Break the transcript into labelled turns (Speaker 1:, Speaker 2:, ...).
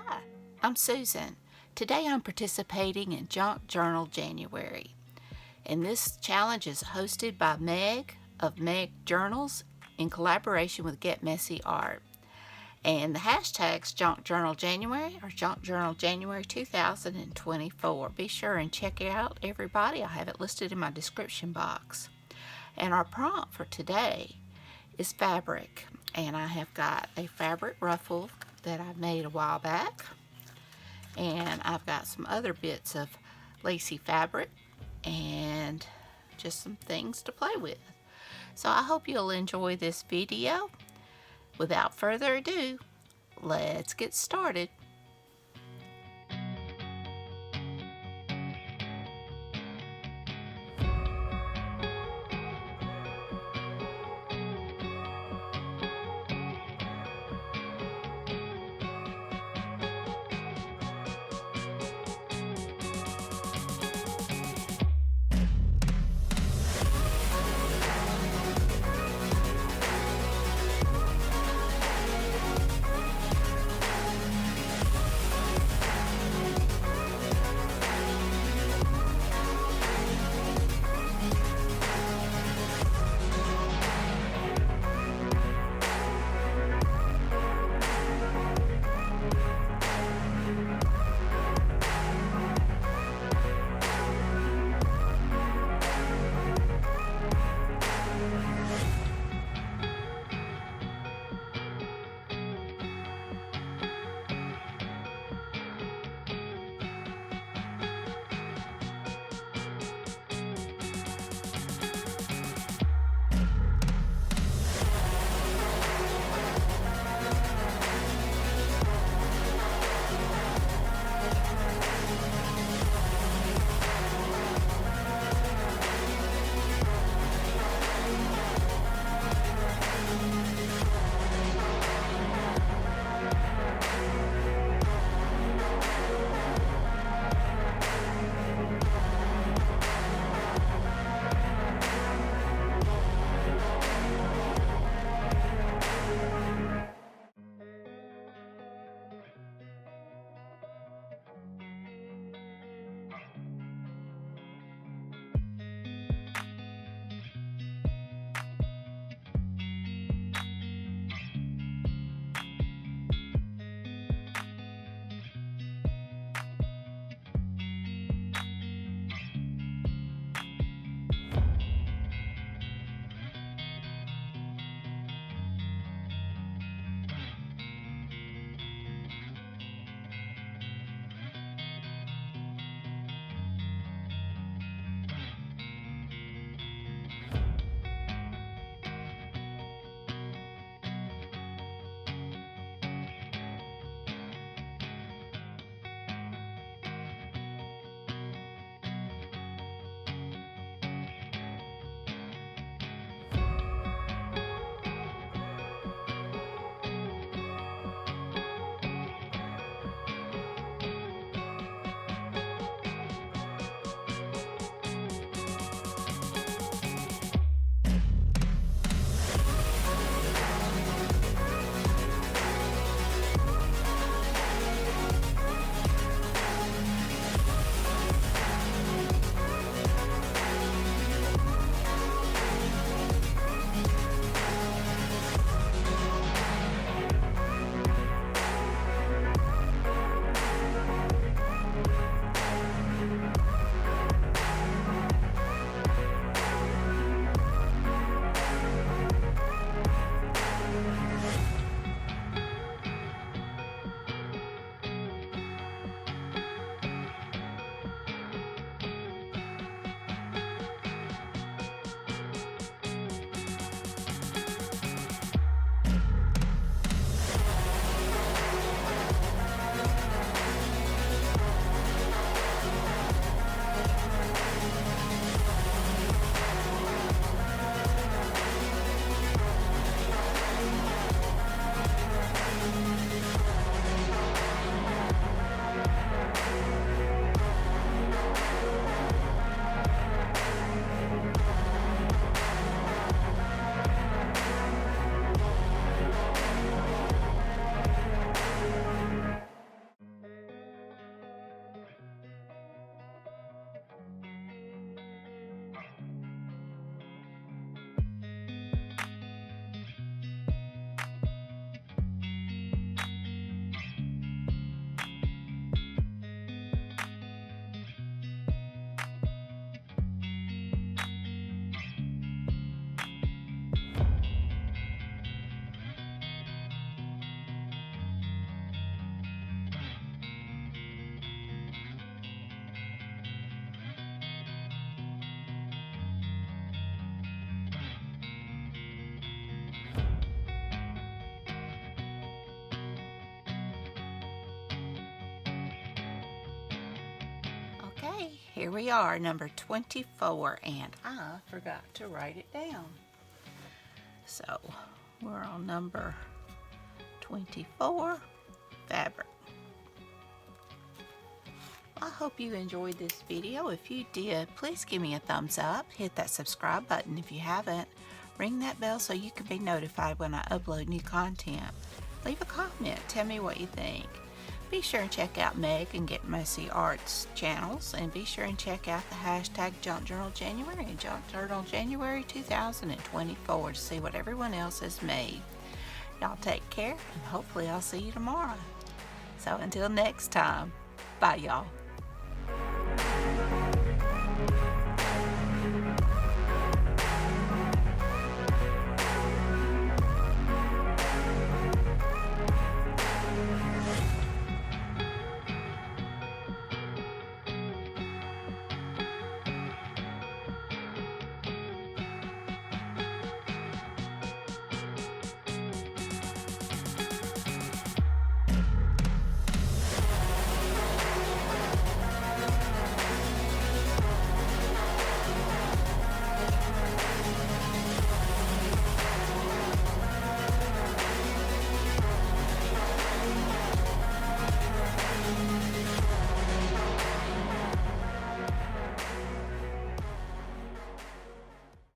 Speaker 1: Hi, I'm Susan. Today I'm participating in Junk Journal January, and this challenge is hosted by Meg of Meg Journals in collaboration with Get Messy Art. And the hashtags Junk Journal January or Junk Journal January 2024. Be sure and check it out, everybody. I have it listed in my description box. And our prompt for today is fabric, and I have got a fabric ruffle that I made a while back, and I've got some other bits of lacy fabric and just some things to play with. So I hope you'll enjoy this video. Without further ado, let's get started. here we are, number 24, and I forgot to write it down. So we're on number 24, fabric. I hope you enjoyed this video. If you did, please give me a thumbs up. Hit that subscribe button if you haven't. Ring that bell so you can be notified when I upload new content. Leave a comment. Tell me what you think. Be sure and check out Meg and Get Messy Arts channels, and be sure and check out the hashtag Junk Journal January and Junk Journal January 2024 to see what everyone else has made. Y'all take care, and hopefully I'll see you tomorrow. So until next time, bye y'all.